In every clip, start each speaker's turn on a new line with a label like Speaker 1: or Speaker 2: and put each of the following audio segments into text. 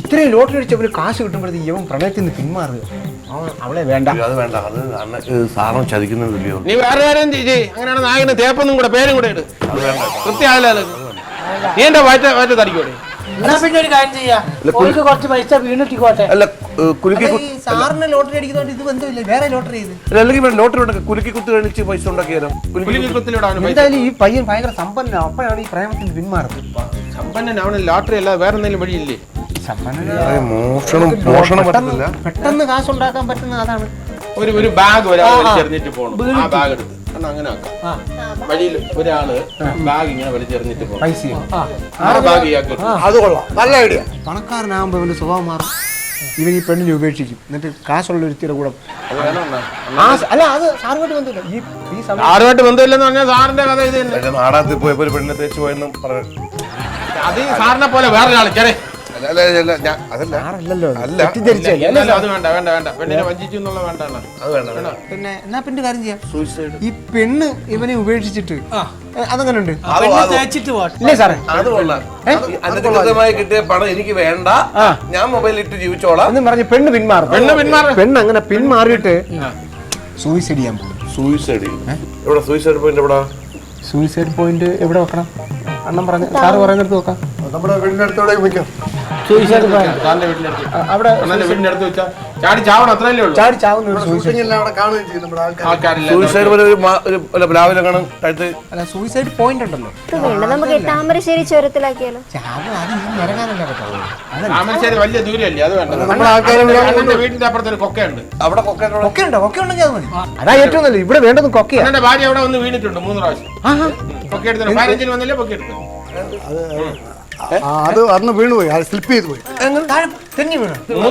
Speaker 1: ഇത്രയും ലോട്ടറി അടിച്ചവര് കാശ് കിട്ടുമ്പോഴത്തേക്ക് ഇവൻ പ്രണയത്തിൽ നിന്ന് പിന്മാറുക. അവളെ വേണ്ട.
Speaker 2: അത് വേണ്ട, അത് സാറിന് ചതിക്കുന്നില്ലയോ.
Speaker 3: നീ വേറെ കാര്യം ചെയ്യേ. അങ്ങനെയാണ് നായകന് തേപ്പൊന്നും കൂടെ പേരും കൂടെ ഇട്. കൃത്യമായാലോ നീ എന്റെ വയറ്റ് തടിക്കോടെ.
Speaker 4: എന്നാ പിന്നെ ഒരു കാര്യം ചെയ്യാം, കുറച്ച് പൈസ വീണിട്ടിക്കോട്ടെ.
Speaker 2: അല്ല കുലുക്കി
Speaker 1: സാറിന് ലോട്ടറി അടിക്കുന്നതുകൊണ്ട് ഇത് ബന്ധമില്ല, വേറെ ലോട്ടറി ചെയ്ത്
Speaker 2: അല്ലെങ്കിൽ ലോട്ടറി ഉണ്ടാക്കി കുലുക്കി കുത്തി കഴിച്ച് പൈസ ഉണ്ടാക്കിയാലോ.
Speaker 1: എന്തായാലും ഈ പയ്യൻ ഭയങ്കര സമ്പന്നനാണ്, അപ്പോഴാണ് ഈ പ്രേമത്തിന് പിന്മാറുന്നത്.
Speaker 3: സമ്പന്നൻ അവന് ലോട്ടറി അല്ലാതെ വേറെ എന്തെങ്കിലും വഴിയില്ലേ?
Speaker 2: മോഷണം പറ്റത്തില്ല.
Speaker 1: പെട്ടെന്ന് കാശുണ്ടാക്കാൻ പറ്റുന്ന അതാണ്.
Speaker 3: ഒരു ബാഗ് ഒരാൾ വലിച്ചെറിഞ്ഞിട്ട് പോകണം, ആ ബാഗ് എടുത്ത് അങ്ങനെ ആക്കാം. വഴിയിൽ ഒരാള് ബാഗ് ഇങ്ങനെ വലിച്ചെറിഞ്ഞിട്ട് പോകണം,
Speaker 1: പൈസ
Speaker 3: ബാഗ് ഇയാൾക്ക്.
Speaker 2: അത് കൊള്ളാം, നല്ല ഐഡിയ.
Speaker 1: പണക്കാരനാകുമ്പോ ഇവന്റെ സ്വഭാവം മാറും. ഇവൻ ഈ പെണ്ണിനെ ഉപേക്ഷിക്കും, എന്നിട്ട് കാശുള്ള ഒരുത്തിയുടെ കൂടെ. അല്ല അത് സാറുമായിട്ട് ബന്ധമില്ല. ഈ
Speaker 3: സാറുമായിട്ട് ബന്ധമില്ലെന്ന് പറഞ്ഞാൽ സാറിന്റെ കഥ ഇത് തന്നെ.
Speaker 2: നാടകത്തിൽ പോയപ്പോ ഒരു പെണ്ണിനെ തേച്ച് പോയെന്നും പറഞ്ഞു.
Speaker 3: അത് സാറിനെ പോലെ വേറൊരാള് ചെറേ
Speaker 2: അത്
Speaker 3: വേണ്ട വേണ്ട വേണ്ട. പെണ്ണിനെ വഞ്ചിച്ചു എന്നുള്ള വേണ്ട.
Speaker 2: അത് വേണ്ട.
Speaker 1: പിന്നെ എന്നാ പിന്നെ കാര്യം ചെയ്യാം,
Speaker 2: സൂയിസൈഡ്.
Speaker 1: ഈ പെണ്ണ് ഇവനെ ഉപേക്ഷിച്ചിട്ട് അതങ്ങനെ ഉണ്ട്
Speaker 4: തേച്ചിട്ട് പോട്ടെ.
Speaker 1: ഇല്ലേ സാറേ?
Speaker 2: അത് കൊള്ളാം. അനധികൃതമായി കിട്ടിയ പണം എനിക്ക് വേണ്ട, ഞാൻ മൊബൈലിൽ ഇട്ട് ജീവിച്ചോളാം
Speaker 1: എന്ന് പറഞ്ഞ് പെണ്ണ് പിന്മാറും. പെണ്ണ് അങ്ങനെ പിന്മാറിയിട്ട് സൂയിസൈഡ് ചെയ്യാൻ പോകും.
Speaker 2: സൂയിസൈഡ് എവിടെ? സൂയിസൈഡ് പോയിന്റ് എവിടെ?
Speaker 1: സൂയിസൈഡ് പോയിന്റ് എവിടെ വെക്കണം? അണ്ണൻ പറഞ്ഞ സാറ് പറയുന്നിടത്ത് നോക്കാം.
Speaker 2: നമ്മുടെ വീടിനടുത്തോടെ വയ്ക്കാം.
Speaker 1: സൂയിസൈഡ് പോയിന്റ് അവിടെ
Speaker 3: വീടിന്റെ അടുത്ത് വെച്ചാൽ ചാടി ചാവണം, അത്രയല്ലേ ഉള്ളൂ.
Speaker 1: ചാടി ചാവുന്ന ഒരു സൂയിസൈഡ്.
Speaker 2: സൂയിസൈഡ് പോലെ രാവിലെ കാണും.
Speaker 1: അല്ല സൂയിസൈഡ് പോയിന്റ് ഉണ്ടല്ലോ.
Speaker 5: നമുക്ക് താമരശ്ശേരി ചുരത്തിലാക്കിയാലോ?
Speaker 3: താമരശ്ശേരി വലിയ ദൂരമല്ലേ, അത് വേണ്ട. വീടിന്റെ അപ്പുറത്തൊരു കൊക്കയുണ്ട്,
Speaker 2: അവിടെ
Speaker 1: കൊക്ക ഉണ്ടെങ്കിൽ അത് മതി. അതാ ഏറ്റവും നല്ലത്. ഇവിടെ വേണ്ടത് കൊക്കയാണ്.
Speaker 3: എന്റെ ഭാര്യ അവിടെ വന്ന് വീണിട്ടുണ്ട് 3 പ്രാവശ്യം. കൊക്ക എടുത്തു 15 വന്നില്ലേ, കൊക്ക എടുത്തു.
Speaker 6: അത് അന്ന് വീണുപോയി, സ്ലിപ്പ് ചെയ്ത് പോയി.
Speaker 3: 3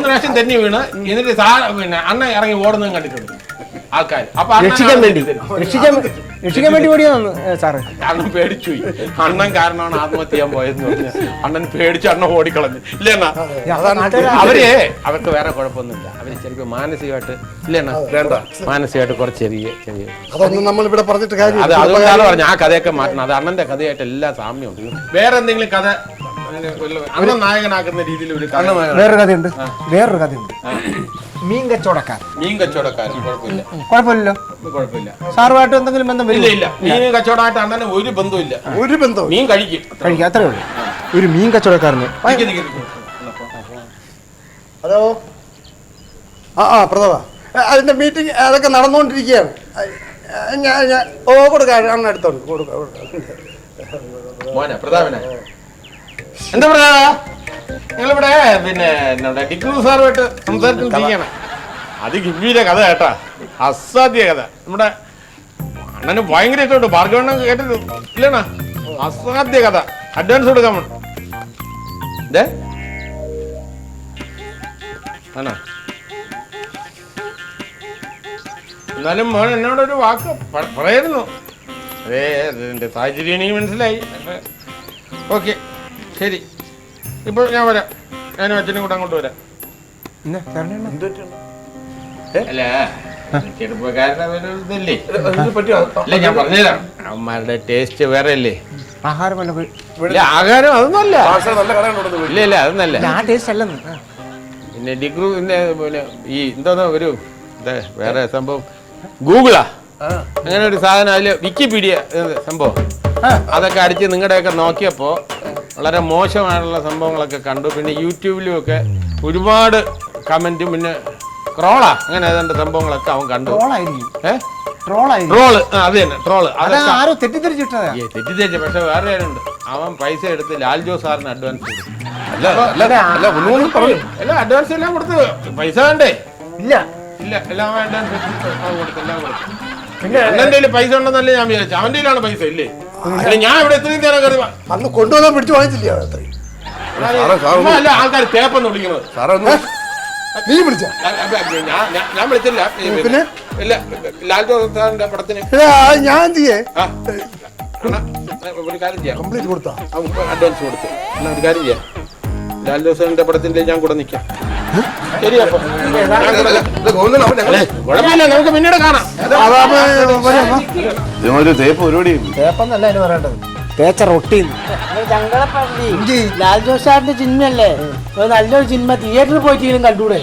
Speaker 3: പ്രാവശ്യം തെന്നി വീണ്. എന്നിട്ട് പിന്നെ അണ്ണ ഇറങ്ങി ഓടുന്നതും കണ്ടിട്ടുണ്ട് ആൾക്കാർ. അപ്പൊ
Speaker 1: രക്ഷിക്കാൻ വേണ്ടി ഓടിയതാണ് സാറ്.
Speaker 3: അണ്ണൻ പേടിച്ചു പോയി. അണ്ണൻ കാരണമാണ് ആത്മഹത്യ ചെയ്യാൻ പോയെന്ന് പറഞ്ഞ് അണ്ണൻ പേടിച്ച് അണ്ണ ഓടിക്കളഞ്ഞു. ഇല്ലേ അണ്ണ? അവർക്ക് വേറെ കുഴപ്പമൊന്നുമില്ല. അവര് ചിലപ്പോ മാനസികമായിട്ട് ഇല്ലേ അണ്ണ? മാനസികമായിട്ട് കുറച്ച് ചെറിയ
Speaker 6: അതൊന്നും നമ്മൾ ഇവിടെ പറഞ്ഞിട്ട് കാര്യം.
Speaker 3: അത് അതുകൊണ്ടാണ് പറഞ്ഞത് ആ കഥയൊക്കെ മാറ്റണം. അത് അണ്ണന്റെ കഥയായിട്ട് എല്ലാ സാമ്യമുണ്ട്. വേറെ എന്തെങ്കിലും കഥ അണ്ണൻ നായകനാക്കുന്ന രീതിയിൽ ഒരു കഥ.
Speaker 1: വേറൊരു കഥയുണ്ട്. മീൻ കച്ചവടക്കാരൻ. കുഴപ്പമില്ലല്ലോ. സാറുമായിട്ട് എന്തെങ്കിലും ബന്ധം
Speaker 3: ഇല്ല. മീൻ കച്ചവടമായിട്ട് അണ്ണന് ഒരു ബന്ധമില്ല. മീൻ കഴിക്കും,
Speaker 1: അത്രേ ഉള്ളൂ. ഒരു മീൻ കച്ചവടക്കാരന്.
Speaker 6: ഹലോ. പ്രതാപ, അതിന്റെ മീറ്റിംഗ് അതൊക്കെ നടന്നുകൊണ്ടിരിക്കുകയാണ്. ഞാൻ കൊടുക്കാം, അണ്ണ എടുത്തോണ്ട് കൊടുക്കാം.
Speaker 3: പ്രതാപനെ എന്താ പ്രതാപ, ഞങ്ങളിവിടെ പിന്നെ ഡിഗ്രി സാറുമായിട്ട് സംസാരിച്ചിരിക്കുകയാണ്. അത് ഗംഭീര കഥ കേട്ടാ, അസാധ്യ കഥ. നമ്മുടെ അണ്ണന് ഭയങ്കര ഇഷ്ടമുണ്ട്. ഭാർഗവണ്ണ കേട്ടിട്ട് ഇല്ലണ? അസാധ്യ കഥ. അഡ്വാൻസ് കൊടുക്കാൻ ആണോ? എന്നാലും മോൻ എന്നോടൊരു വാക്ക് പറയായിരുന്നു. അതേ, എന്റെ സാഹചര്യം എനിക്ക് മനസ്സിലായി. ഓക്കെ, ശരി. ഇപ്പോൾ ഞാൻ വരാം. ഞാനും അച്ഛനും കൂടെ അങ്ങോട്ട് വരാം. അല്ല, ചെറുപ്പക്കാരനല്ലേ? അല്ല, ഞാൻ പറഞ്ഞുതരാം. അവന്മാരുടെ ടേസ്റ്റ് വേറെ അല്ലേ? ആഹാരം അതൊന്നും അല്ല. ഇല്ല അതൊന്നല്ല. പിന്നെ ഡിഗ്രി പിന്നെ ഈ എന്തോന്നോ ഒരു വേറെ സംഭവം ഗൂഗിളാ, അങ്ങനെ ഒരു സാധനം. അതില് വിക്കിപീഡിയ സംഭവം അതൊക്കെ അടിച്ച് നിങ്ങളുടെയൊക്കെ നോക്കിയപ്പോൾ വളരെ മോശമായിട്ടുള്ള സംഭവങ്ങളൊക്കെ കണ്ടു. പിന്നെ യൂട്യൂബിലും ഒക്കെ ഒരുപാട് കമന്റും പിന്നെ ട്രോളാ അങ്ങനെ ഏതാണ്ട് സംഭവങ്ങളൊക്കെ അവൻ കണ്ടു. ട്രോള് അത് തന്നെ, ട്രോള്. തെറ്റിദ്ധരിച്ച. പക്ഷെ വേറെ കാര്യമുണ്ട്. അവൻ പൈസ എടുത്ത് ലാൽജോ സാറിന് അഡ്വാൻസ് കൊടുത്തു. അഡ്വാൻസ് എല്ലാം കൊടുത്തു. പൈസ വേണ്ടേ? ഇല്ല എല്ലാം അഡ്വാൻസ് കൊടുത്തു, എല്ലാം കൊടുത്തു. പിന്നെ എന്റെ പൈസ ഉണ്ടെന്നല്ലേ ഞാൻ വിചാരിച്ചു. അവന്റെ കയ്യിലാണ് പൈസ ഇല്ലേ? ഞാൻ ഇവിടെ എത്രയും നേരം കയറി
Speaker 6: അന്ന് കൊണ്ടുവന്നാൻ പിടിച്ചു വാങ്ങിച്ചില്ല.
Speaker 3: അല്ല, ആൾക്കാർ തേപ്പെന്ന് വിളിക്കുന്നത്.
Speaker 6: നീ വിളിച്ച?
Speaker 3: ഞാൻ വിളിച്ചില്ല.
Speaker 6: പിന്നെ
Speaker 3: ലാൽജോ സാറിന്റെ പടത്തിന്
Speaker 6: ഞാൻ ചെയ്യേ
Speaker 3: ഒരു കാര്യം ചെയ്യാം.
Speaker 6: കംപ്ലീറ്റ് കൊടുത്താ
Speaker 3: അഡ്വാൻസ് കൊടുത്തു. എന്നാ ഒരു കാര്യം ചെയ്യാം, ലാൽജോ സാറിന്റെ പടത്തിന്റെ ഞാൻ കൂടെ നിൽക്കാം. ശരിയപ്പോ കുഴപ്പമില്ല, നമുക്ക് പിന്നീട് കാണാം.
Speaker 2: തേപ്പ് പരിപാടി.
Speaker 1: തേപ്പെന്നല്ല അതിന് പറയേണ്ടത്. തേച്ച റൊട്ടിന്ന്
Speaker 4: ചങ്ങളപ്പള്ളി ലാൽ ജോസ് സാറിന്റെ സിനിമയല്ലേ നല്ലൊരു സിനിമ തിയേറ്ററിൽ പോയിട്ടെങ്കിലും കണ്ടൂടെ